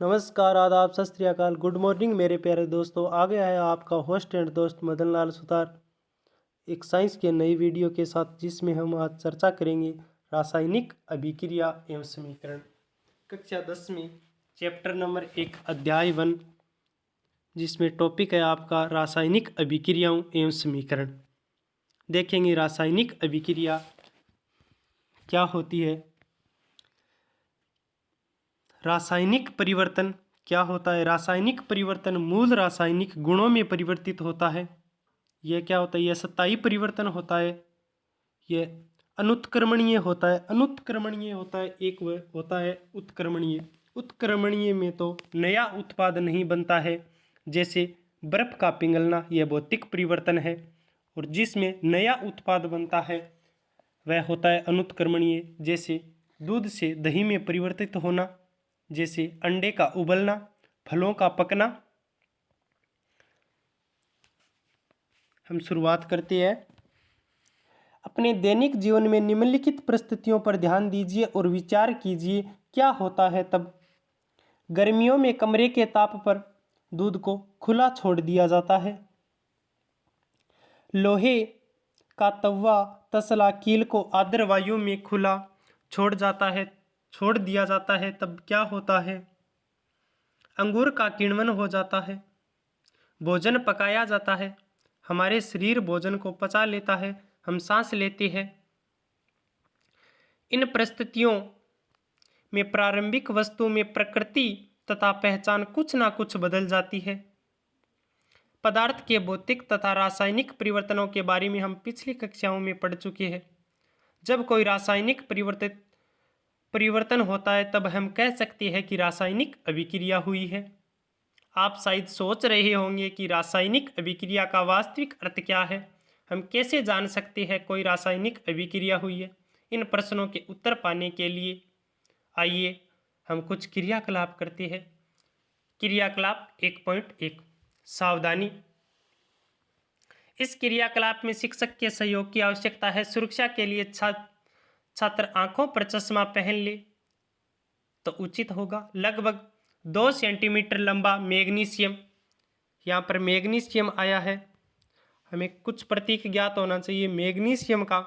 नमस्कार, आदाब, सत श्री अकाल, गुड मॉर्निंग मेरे प्यारे दोस्तों। आ गया है आपका होस्ट एंड दोस्त मदन लाल सुतार एक साइंस के नई वीडियो के साथ, जिसमें हम आज चर्चा करेंगे रासायनिक अभिक्रिया एवं समीकरण। कक्षा 10 में चैप्टर नंबर 1 अध्याय 1, जिसमें टॉपिक है आपका रासायनिक अभिक्रियाओं एवं समीकरण। देखेंगे रासायनिक अभिक्रिया क्या होती है, रासायनिक परिवर्तन क्या होता है। रासायनिक परिवर्तन मूल रासायनिक गुणों में परिवर्तित होता है। यह क्या होता है, यह सतही परिवर्तन होता है, यह अनुत्क्रमणीय होता है। अनुत्क्रमणीय होता है, एक वह होता है उत्क्रमणीय। उत्क्रमणीय में तो नया उत्पाद नहीं बनता है, जैसे बर्फ का पिघलना, यह भौतिक परिवर्तन है। और जिसमें नया उत्पाद बनता है वह होता है अनुत्क्रमणीय, जैसे दूध से दही में परिवर्तित होना, जैसे अंडे का उबलना, फलों का पकना। हम शुरुआत करते हैं। अपने दैनिक जीवन में निम्नलिखित परिस्थितियों पर ध्यान दीजिए और विचार कीजिए क्या होता है तब। गर्मियों में कमरे के ताप पर दूध को खुला छोड़ दिया जाता है। लोहे का तवा तसला कील को आर्द्र वायु में खुला छोड़ दिया जाता है तब क्या होता है। अंगूर का किण्वन हो जाता है। भोजन पकाया जाता है। हमारे शरीर भोजन को पचा लेता है, हम सांस लेते हैं। इन परिस्थितियों में प्रारंभिक वस्तु में प्रकृति तथा पहचान कुछ ना कुछ बदल जाती है। पदार्थ के भौतिक तथा रासायनिक परिवर्तनों के बारे में हम पिछली कक्षाओं में पढ़ चुके हैं। जब कोई रासायनिक परिवर्तन होता है तब हम कह सकते हैं कि रासायनिक अभिक्रिया हुई है। आप शायद सोच रहे होंगे कि रासायनिक अभिक्रिया का वास्तविक अर्थ क्या है, हम कैसे जान सकते हैं कोई रासायनिक अभिक्रिया हुई है। इन प्रश्नों के उत्तर पाने के लिए आइए हम कुछ क्रियाकलाप करते हैं। क्रियाकलाप 1.1 सावधानी। इस क्रियाकलाप में शिक्षक के सहयोग की आवश्यकता है। सुरक्षा के लिए छात्र आंखों पर चश्मा पहन ले तो उचित होगा। लगभग 2 सेंटीमीटर लंबा मैग्नीशियम, यहाँ पर मैग्नीशियम आया है, हमें कुछ प्रतीक ज्ञात होना चाहिए। मैग्नीशियम का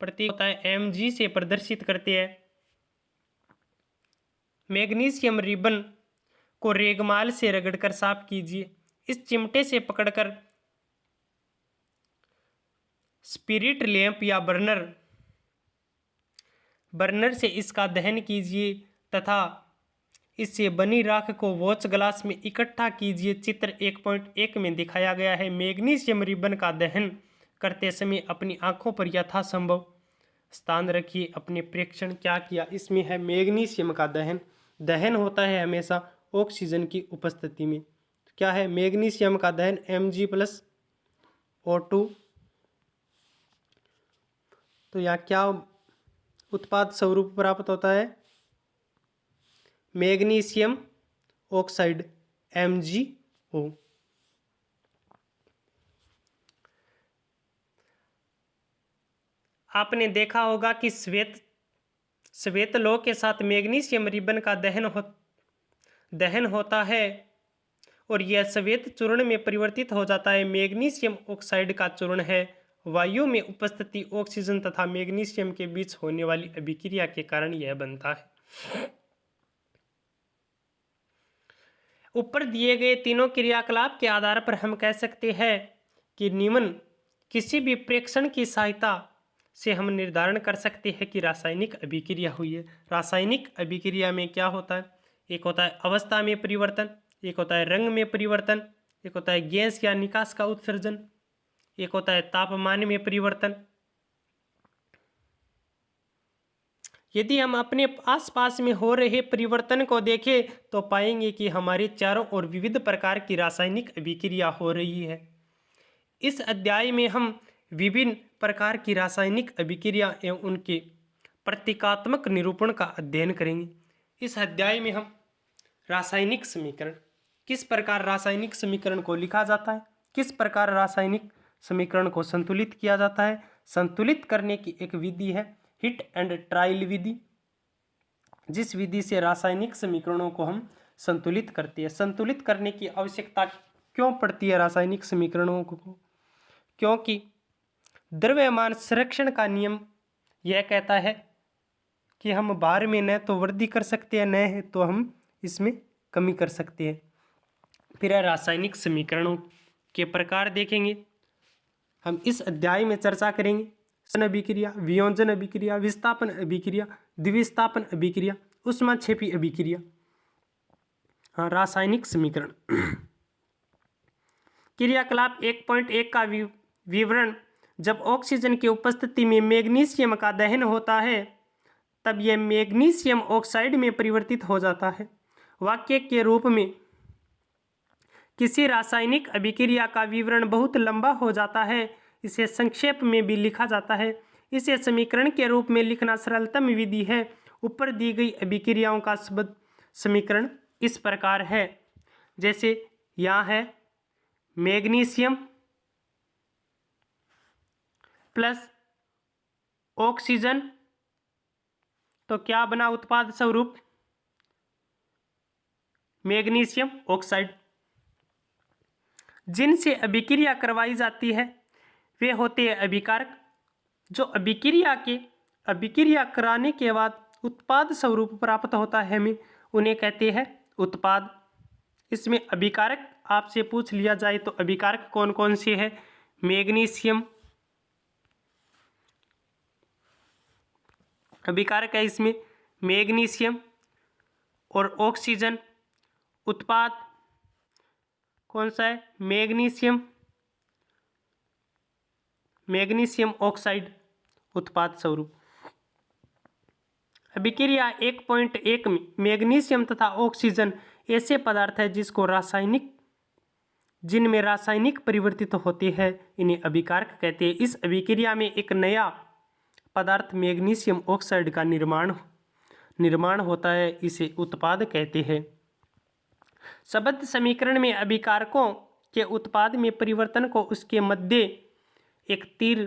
प्रतीक होता है Mg से प्रदर्शित करते हैं। मैग्नीशियम रिबन को रेगमाल से रगड़कर साफ कीजिए। इस चिमटे से पकड़कर स्पिरिट लैंप या बर्नर से इसका दहन कीजिए तथा इससे बनी राख को वॉच ग्लास में इकट्ठा कीजिए। चित्र 1.1 में दिखाया गया है। मैग्नीशियम रिबन का दहन करते समय अपनी आंखों पर यथासंभव स्थान रखिए। अपने प्रेक्षण क्या किया, इसमें है मैग्नीशियम का दहन होता है हमेशा ऑक्सीजन की उपस्थिति में। तो क्या है मैग्नीशियम का दहन Mg+O2। तो यहाँ क्या उत्पाद स्वरूप प्राप्त होता है, मैग्नीशियम ऑक्साइड MgO। आपने देखा होगा कि श्वेत लौह के साथ मैग्नीशियम रिबन का दहन होता है और यह श्वेत चूर्ण में परिवर्तित हो जाता है। मैग्नीशियम ऑक्साइड का चूर्ण है। वायु में उपस्थिति ऑक्सीजन तथा मैग्नीशियम के बीच होने वाली अभिक्रिया के कारण यह बनता है। ऊपर दिए गए तीनों क्रियाकलाप के आधार पर हम कह सकते हैं कि निम्न किसी भी प्रेक्षण की सहायता से हम निर्धारण कर सकते हैं कि रासायनिक अभिक्रिया हुई है। रासायनिक अभिक्रिया में क्या होता है, एक होता है अवस्था में परिवर्तन, एक होता है रंग में परिवर्तन, एक होता है गैस या निकास का उत्सर्जन, एक होता है तापमान में परिवर्तन। यदि हम अपने आसपास में हो रहे परिवर्तन को देखें तो पाएंगे कि हमारे चारों ओर विविध प्रकार की रासायनिक अभिक्रिया हो रही है। इस अध्याय में हम विभिन्न प्रकार की रासायनिक अभिक्रिया एवं उनके प्रतीकात्मक निरूपण का अध्ययन करेंगे। इस अध्याय में हम रासायनिक समीकरण, किस प्रकार रासायनिक समीकरण को लिखा जाता है, किस प्रकार रासायनिक समीकरण को संतुलित किया जाता है। संतुलित करने की एक विधि है हिट एंड ट्रायल विधि। जिस विधि से रासायनिक समीकरणों को हम संतुलित करते हैं। संतुलित करने की आवश्यकता क्यों पड़ती है रासायनिक समीकरणों को? क्योंकि द्रव्यमान संरक्षण का नियम यह कहता है कि हम भार में न तो वृद्धि कर सकते हैं, न है तो हम इसमें कमी कर सकते हैं। फिर रासायनिक समीकरणों के प्रकार देखेंगे। हम इस अध्याय में चर्चा करेंगे अभिक्रिया, वियोजन अभिक्रिया, विस्थापन अभिक्रिया, द्विविस्थापन अभिक्रिया, ऊष्माक्षेपी अभिक्रिया। हाँ, रासायनिक समीकरण। क्रियाकलाप 1.1 का विवरण। जब ऑक्सीजन की उपस्थिति में मैग्नीशियम का दहन होता है तब यह मैग्नीशियम ऑक्साइड में परिवर्तित हो जाता है। वाक्य के रूप में किसी रासायनिक अभिक्रिया का विवरण बहुत लंबा हो जाता है, इसे संक्षेप में भी लिखा जाता है। इसे समीकरण के रूप में लिखना सरलतम विधि है। ऊपर दी गई अभिक्रियाओं का शब्द समीकरण इस प्रकार है, जैसे यहाँ है मैग्नीशियम प्लस ऑक्सीजन, तो क्या बना उत्पाद स्वरूप? Magnesium oxide. जिनसे अभिक्रिया करवाई जाती है वे होते हैं अभिकारक, जो अभिक्रिया कराने के बाद उत्पाद स्वरूप प्राप्त होता है, हमें उन्हें कहते हैं उत्पाद। इसमें अभिकारक आपसे पूछ लिया जाए तो अभिकारक कौन कौन से हैं? मैग्नीशियम अभिकारक है, इसमें मैग्नीशियम और ऑक्सीजन। उत्पाद कौन सा है? मैग्नीशियम ऑक्साइड उत्पाद स्वरूप। अभिक्रिया 1.1 में मैग्नीशियम तथा ऑक्सीजन ऐसे पदार्थ है जिनमें रासायनिक परिवर्तित होते हैं, इन्हें अभिकारक कहते हैं। इस अभिक्रिया में एक नया पदार्थ मैग्नीशियम ऑक्साइड का निर्माण होता है, इसे उत्पाद कहते हैं। शब्द समीकरण में अभिकारकों के उत्पाद में परिवर्तन को उसके मध्य एक तीर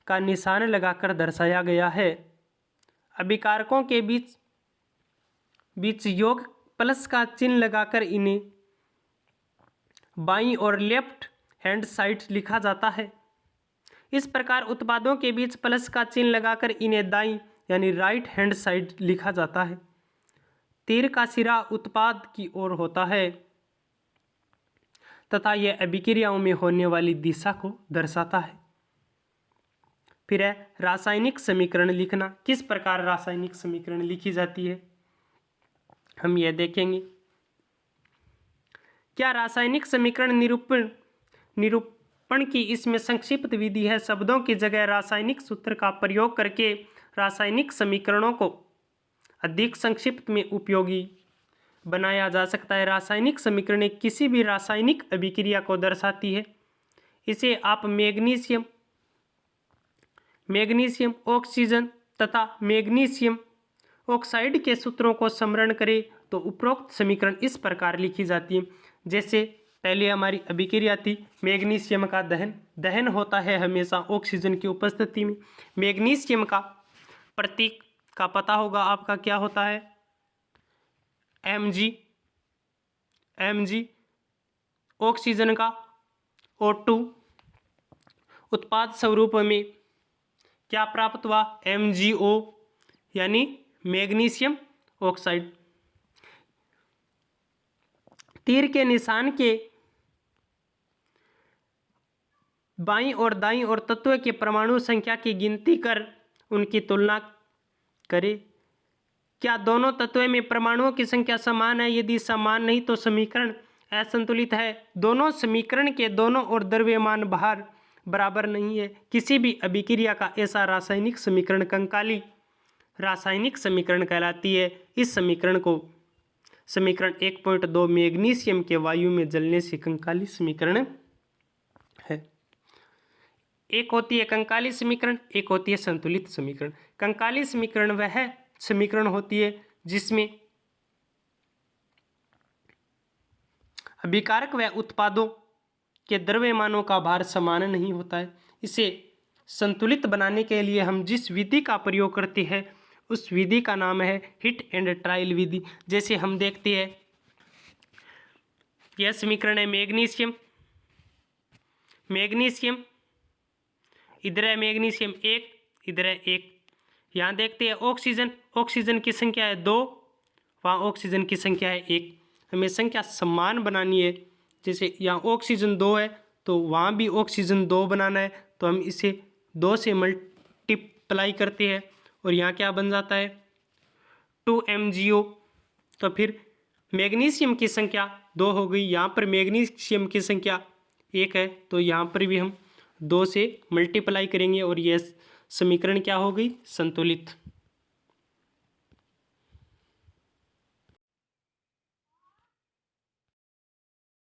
का निशान लगाकर दर्शाया गया है। अभिकारकों के बीच योग प्लस का चिन्ह लगाकर इन्हें बाईं और लेफ्ट हैंड साइड लिखा जाता है। इस प्रकार उत्पादों के बीच प्लस का चिन्ह लगाकर इन्हें दाईं यानी राइट हैंड साइड लिखा जाता है। तीर का सिरा उत्पाद की ओर होता है तथा यह अभिक्रियाओं में होने वाली दिशा को दर्शाता है। फिर है रासायनिक समीकरण लिखना। किस प्रकार रासायनिक समीकरण लिखी जाती है, हम यह देखेंगे। क्या रासायनिक समीकरण निरूपण की इसमें संक्षिप्त विधि है। शब्दों की जगह रासायनिक सूत्र का प्रयोग करके रासायनिक समीकरणों को अधिक संक्षिप्त में उपयोगी बनाया जा सकता है। रासायनिक समीकरण किसी भी रासायनिक अभिक्रिया को दर्शाती है। इसे आप मैग्नीशियम ऑक्सीजन तथा मैग्नीशियम ऑक्साइड के सूत्रों को स्मरण करें तो उपरोक्त समीकरण इस प्रकार लिखी जाती है। जैसे पहले हमारी अभिक्रिया थी, मैग्नीशियम का दहन होता है हमेशा ऑक्सीजन की उपस्थिति में। मैग्नीशियम का प्रतीक का पता होगा आपका, क्या होता है? Mg। ऑक्सीजन का O2। उत्पाद स्वरूप में क्या प्राप्त हुआ? MgO यानी मैग्नीशियम ऑक्साइड। तीर के निशान के बाईं और दाईं ओर तत्व के परमाणु संख्या की गिनती कर उनकी तुलना करें। क्या दोनों तत्वों में परमाणुओं की संख्या समान है? यदि समान नहीं तो समीकरण असंतुलित है। दोनों समीकरण के दोनों ओर द्रव्यमान भार बराबर नहीं है। किसी भी अभिक्रिया का ऐसा रासायनिक समीकरण कंकाली रासायनिक समीकरण कहलाती है। इस समीकरण 1.2 मैग्नीशियम के वायु में जलने से कंकाली समीकरण है। एक होती है कंकाली समीकरण, एक होती है संतुलित समीकरण। कंकाली समीकरण वह समीकरण होती है जिसमें अभिकारक व उत्पादों के द्रव्यमानों का भार समान नहीं होता है। इसे संतुलित बनाने के लिए हम जिस विधि का प्रयोग करते हैं उस विधि का नाम है हिट एंड ट्रायल विधि। जैसे हम देखते हैं, यह समीकरण है मैग्नीशियम, मैग्नीशियम, इधर है मैग्नीशियम 1, इधर है 1। यहाँ देखते हैं ऑक्सीजन, ऑक्सीजन की संख्या है 2, वहाँ ऑक्सीजन की संख्या है 1। हमें संख्या समान बनानी है। जैसे यहाँ ऑक्सीजन 2 है तो वहाँ भी ऑक्सीजन 2 बनाना है, तो हम इसे 2 से मल्टीप्लाई करते हैं और यहाँ क्या बन जाता है 2MgO। तो फिर मैग्नीशियम की संख्या 2 हो गई, यहाँ पर मैग्नीशियम की संख्या 1 है, तो यहाँ पर भी हम 2 से मल्टीप्लाई करेंगे और यह समीकरण क्या हो गई संतुलित।